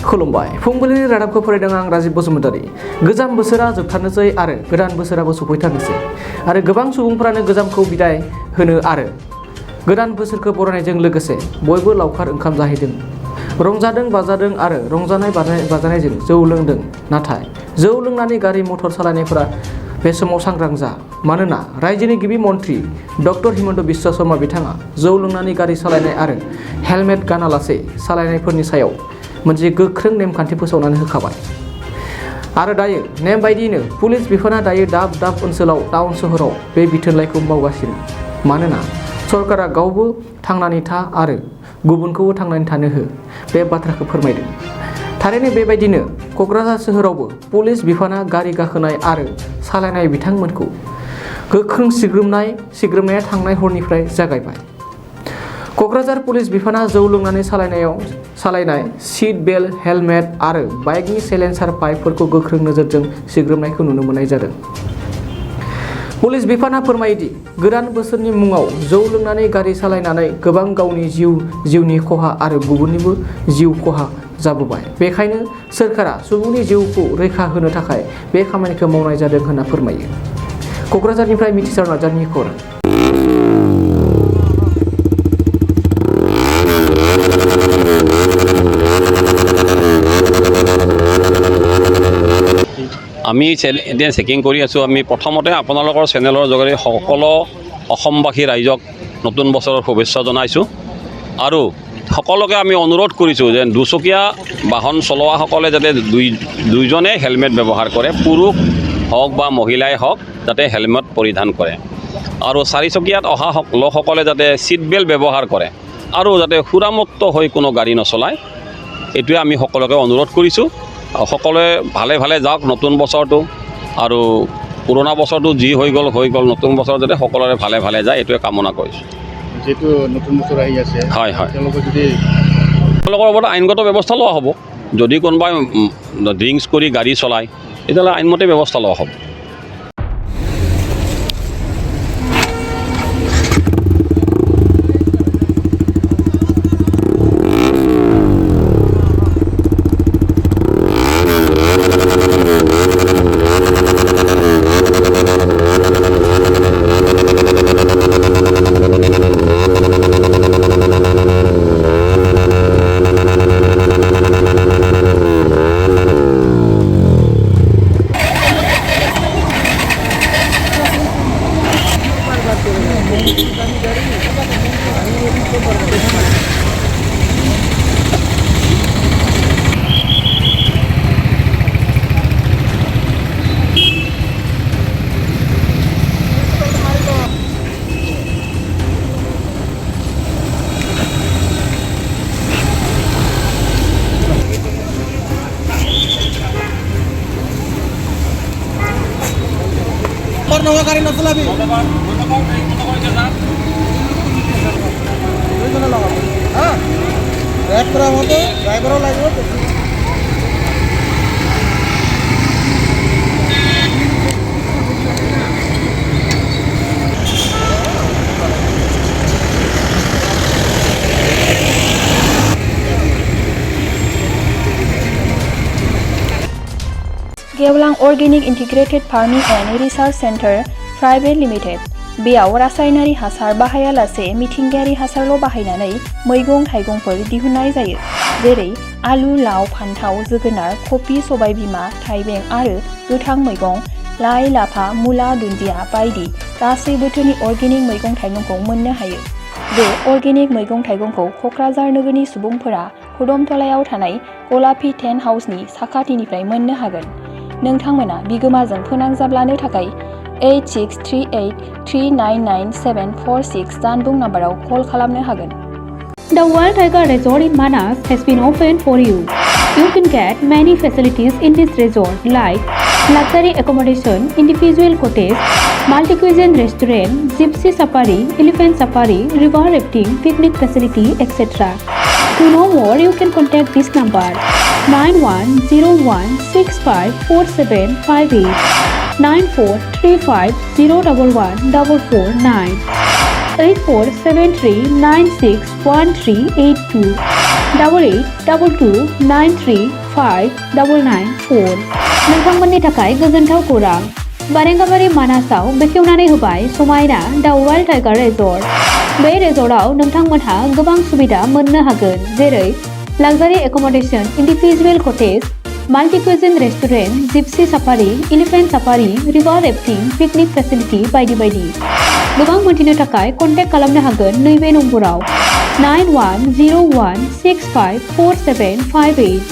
खुलुमबाय फुंबिलिनि रादाबखौ फरायदों आं राजीब बसुमतारी। गोजाम बोसोरा जोबथारनोसै आरो गोदान बोसोराबो सफैथारनोसै आरो गोबां सुबुंफोरानो गोजामखौ बिदाय होनो आरो गोदान बोसोरखौ बरायनायजों लोगोसे बयबो लावखार ओंखाम जाहैदों, रंजादों बाजादों आरो रंजानाय बाजानायजों जौ लोंदों। नाथाय जौ लोंनानै गारि मटर सालायनायफोरा बे समाव सांग्रां जा, मानोना रायजोनि गिबि मन्थ्रि डक्टर हिमन्त बिश्व शर्मा बिथाङा जौ लोंनानै गारि सालायनाय आरो हेलमेट गानालासे सालायनायफोरनि सायाव मोनसे गोख्रों नेमखान्थि फोसावनानै होखाबाय। आरो दायो नेम बायदियैनो पुलिस बिफाना दायो दाब दाब ओनसोलाव टाउन सोहोराव बे बिथोनलाइखौ मावगासिनो, मानोना सरकारा गावबो थांनानै था आरो गुबुनखौबो थांनानै थानो हो बे बाथ्राखौ फोरमायदों। थारैनो बेबायदिनो क'क्राझार सोहोरावबो पुलिस बिफाना गारि गाखोनाय आरो सालायनाय बिथांमोनखौ गोख्रों सिग्रोमनाया थांनाय हरनिफ्राय जागायबाय। क'क्राझार पुलिस बिफाना जौ लोंनानै सालायनाय सीट बेल्ट, हेलमेट आरो बाइकनि साइलेन्सार पाइपफोरखौ गोख्रों नोजोरजों सिग्रोमनायखौ नुनो मोननाय जादों। पुलिस बिफाना फोरमायोदि गोदान बोसोरनि मुङाव जौ लोंनानै गारि सालायनानै गोबां गावनि जिउनि खहा आरो गुबुननिबो जिउ खहा जाबोबाय। बेखायनो सोरखारा सुबुंनि जिउखौ रैखा होनो थाखाय बे खामानिखौ मावनाय जादों होनना फोरमायो। क'क्राझारनिफ्राय मिथिसार नार्जारिनि खौरां। আমি এতিয়া চেকিং কৰি আছোঁ। আমি প্ৰথমতে আপোনালোকৰ চেনেলৰ যোগেদি সকলো অসমবাসী ৰাইজক নতুন বছৰৰ শুভেচ্ছা জনাইছোঁ আৰু সকলোকে আমি অনুৰোধ কৰিছোঁ যে দুচকীয়া বাহন চলোৱাসকলে যাতে দুইজনে হেলমেট ব্যৱহাৰ কৰে, পুৰুষ হওক বা মহিলাই হওক যাতে হেলমেট পৰিধান কৰে আৰু চাৰিচকীয়াত অহা লোকসকলে যাতে ছিট বেল্ট ব্যৱহাৰ কৰে আৰু যাতে সুৰামুক্ত হৈ কোনো গাড়ী নচলায়, এইটোৱে আমি সকলোকে অনুৰোধ কৰিছোঁ। সকলোৱে ভালে ভালে যাওক নতুন বছৰটো, আৰু পুৰণা বছৰটো যি হৈ গ'ল নতুন বছৰ যাতে সকলোৰে ভালে ভালে যায়, এইটোৱে কামনা কৰিছোঁ। যেহেতু নতুন বছৰ আহি আছে, হয় হয়, তেওঁলোকৰ ওপৰত আইনগত ব্যৱস্থা লোৱা হ'ব। যদি কোনোবাই ড্ৰিংকছ কৰি গাড়ী চলায় তেতিয়াহ'লে আইনমতে ব্যৱস্থা লোৱা হ'ব। গাড়ী নচলাবি, ড্ৰাইভ কৰাৰ মতো ড্ৰাইভাৰো লাগিব। गेवलां organic integrated farming and research centre private limited. बेयाव रासायनारि हासार बाहायालासे मिथिंगायारि हासारल' बाहायनानै मैगं थाइगंफोर दिहुननाय जायो, जेरै आलु, लाव, फान्थाव, जोगोनार, कफि, सबायबिमा, थाइबें आरो गोथां मैगं, लाइ, लाफा, मुला, दुन्दिया बायदि गासै बोथोरनि अर्गेनिक मैगं थाइगंखौ मोननो हायो। बे अर्गेनिक मैगं थाइगंखौ क'क्राझार नोगोरनि सुबुंफोरा खुदमतलायाव थानाय गलापी टेन्ट हाउसनि साखाथिनिफ्राय मोननो हागोन। नोंथांमोना बिगोमाजों फोनांजाबलानो थाखाय 8638399746 जानबुं नाम्बाराव कल खालामनो हागोन। The Wild Tiger Resort in Manas has been opened for you. You can get many facilities in this resort like luxury accommodation, individual cottage, multi-cuisine restaurant, gypsy safari, elephant safari, river rafting, picnic facility, etc. To know more, you can contact this number 9101654758 9435011449 8473961382 8822935994 नोंथांमोननि थाखाय गोजोनथाव खौरां बारेंगाबारि मानासाव बेखेवनानै होबाय समायना दा wild tiger resort बे रिजर्टआव नोंथांमोनहा गोबां सुबिदा मोननो हागोन जेरै luxury accommodation individual cottage multi cuisine restaurant gypsy safari elephant safari river rafting picnic facility बायदि बायदि गोबां मोनथिनो थाखाय कन्टेक्ट खालामनो हागोन नैबे नम्बराव 9101654758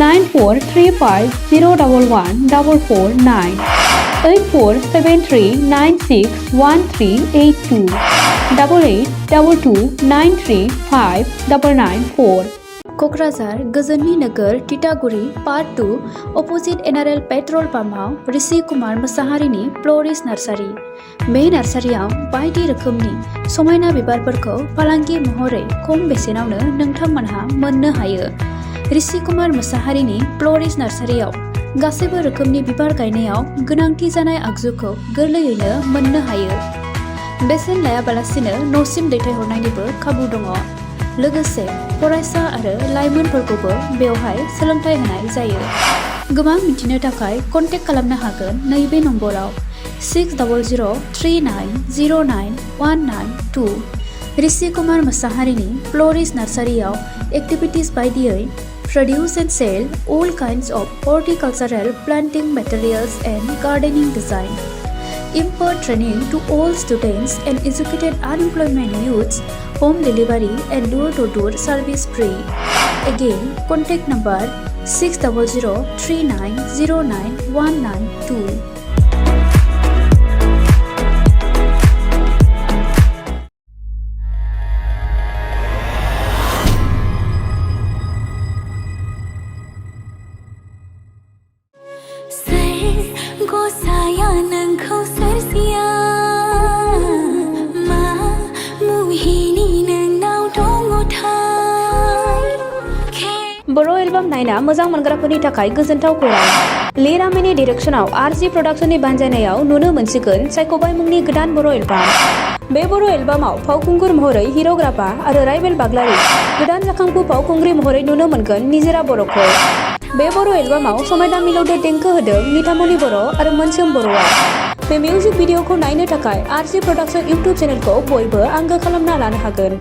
9435011449 8473961382 8822935994 क'क्राझार गोजोननि नोगोर तितागुरि part 2 opposite NRL petrol पाम्पआव Rishi Kumar मोसाहारिनि फ्ल'रिस्ट nursery बे नार्सारियाव बायदि रोखोमनि समायना बिबारफोरखौ फालांगि महरै खम बेसेनावनो नोंथांमोनहा मोननो हायो ऋषि कुमार मोसाहारिनि फ्ल'रिस्ट नार्सारियाव गासैबो रोखोमनि बिबार गायनायाव गोनांथि जानाय आगजुखौ गोरलैयैनो मोननो हायो बेसेन लायाबालासिनो न'सिम दैथायहरनायनिबो खाबु दङ लोगोसे फरायसा आरो लाइमोनफोरखौबो बेवहाय सोलोंथाइ होनाय जायो गोबां मिथिनो थाखाय कन्टेक्ट खालामनो हागोन नैबे नम्बराव 6003099192 ऋषि कुमार मोसाहारिनि फ्ल'रिस्ट नार्सारियाव एक्टिभिटिज बायदियै produce and sell all kinds of horticultural planting materials and gardening design impart training to all students and educated unemployment youths home delivery and door-to-door service free again contact number 6003909192 Bodo' album नायना मोजां मोनग्राफोरनि थाखाय गोजोनथाव खौरां लिरामिनि डिरेक्शनाव RG प्रडाक्शननि बानजायनायाव नुनो मोनसिगोन सायख'बाय मुंनि गोदान बर' एलबाम बे बर' एलबामाव फावखुंगुर महरै हिर'ग्राफा आरो राइबेल बाग्लारि गोदान जाखांफु फावखुंग्रि महरै नुनो मोनगोन निजिरा बर'खौ बे बर' एलबामाव समायना मिलौदो देंखो होदों निथामनि बर' आरो मोनसोम बर'आ बे मिउजिक भिडिअखौ नायनो थाखाय आरजी प्रडाक्शन इउटुब चेनेलखौ बयबो आंगो खालामना लानो हागोन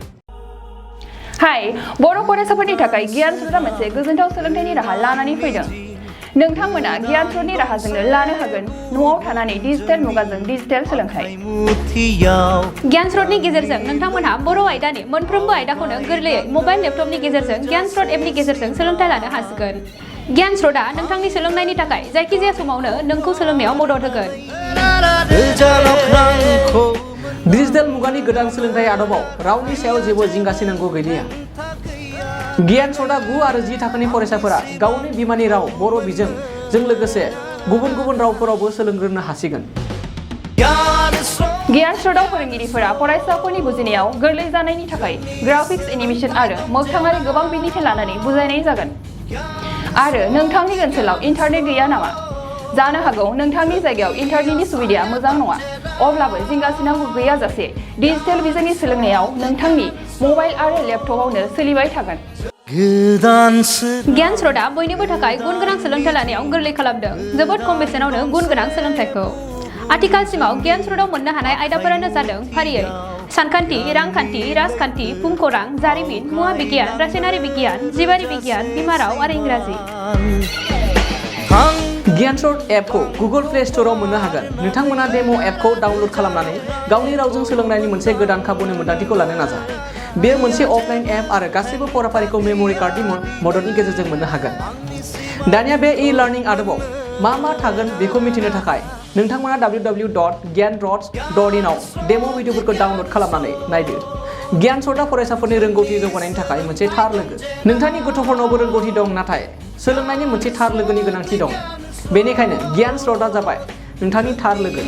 हाय बर' फरायसाफोरनि थाखाय गियान स्रोतआ मोनसे गोजोनथाव सोलोंथाइनि राहा लानानै फैदों नोंथांमोना गियान स्रोतनि राहाजोंनो लानो हागोन न'आव थानानै डिजिटेल मुगाजों डिजिटेल सोलोंथाइ गियान स्रोतनि गेजेरजों नोंथांमोनहा बर' आयदानि मोनफ्रोमबो आयदाखौनो गोरलैयै मबाइल लेपटपनि गेजेरजों गियान स्रोत एपनि गेजेरजों सोलोंथाइ लानो हासिगोन गियान स्रोतआ नोंथांनि सोलोंनायनि थाखाय जायखिजाया समावनो नोंखौ सोलोंनायाव मदद होगोन डिजिटेल मुगानि गोदान सोलोंथाइ आदबाव रावनि सायाव जेबो जिंगासिनांगौ गैलिया गियान स्रोतआ 9 आरो 10 थाखोनि फरायसाफोरा गावनि बिमानि राव बर' बिजोंजों लोगोसे गुबुन गुबुन रावफोरावबो सोलोंग्रोनो हासिगोन गियान स्रोतआव फोरोंगिरिफोरा फरायसाफोरनि बुजिनायाव गोरलै जानायनि थाखाय ग्राफिक्स एनिमेशन आरो मोगथाङारि गोबां बिदिन्थि लानानै बुजायनाय जागोन आरो नोंथांनि ओनसोलाव इन्टारनेट गैया नामा जानो हागौ नोंथांनि जायगायाव इन्टारनेटनि सुबिदाया मोजां नङा अब्लाबो जिंगासिनांगौ गैयाजासे डिजिटेल बिजोंनि सोलोंनायाव नोंथांनि मबाइल आरो लेपटपआवनो सोलिबाय थागोन गियान स्रोतआ बयनिबो थाखाय गुन गोनां सोलोंथाइ लानायाव गोरलै खालामदों जोबोद खम बेसेनावनो गुन गोनां सोलोंथाइखौ आथिखालसिमाव गियान स्रोतआव मोननो हानाय आयदाफोरानो जादों फारियै सानखान्थि रांखान्थि राजखान्थि भुमखौरां जारिमिन मुवा बिगियान रासायनारि बिगियान जिबारि बिगियान बिमा राव आरो इंराजि गियान स्रोत एपखौ गुगल प्ले स्ट'रआव मोननो हागोन नोंथांमोना डेम' एपखौ डाउनल'ड खालामनानै गावनि रावजों सोलोंनायनि मोनसे गोदान खाबुनि मोन्दांथिखौ लानो नाजा बेयो मोनसे अफलाइन एप आरो गासैबो फराफारिखौ मेम'रि कार्डनि मददनि गेजेरजों मोननो हागोन दानिया बे ई-लार्निं आदबाव मा थागोन बेखौ मिथिनो थाखाय नोंथांमोना www.gyanrots.in आव डेम' भिडिअफोरखौ डाउनल'ड खालामनानै नायदो गियान स्रोतआ फरायसाफोरनि रोंगौथि जौगानायनि थाखाय मोनसे थार लोगो नोंथांनि गथ'फोरनावबो रोंगौथि दं नाथाय सोलोंनायनि मोनसे थार लोगोनि गोनांथि दं बेनिखायनो गियान स्रोतआ जाबाय नोंथांनि थार लोगो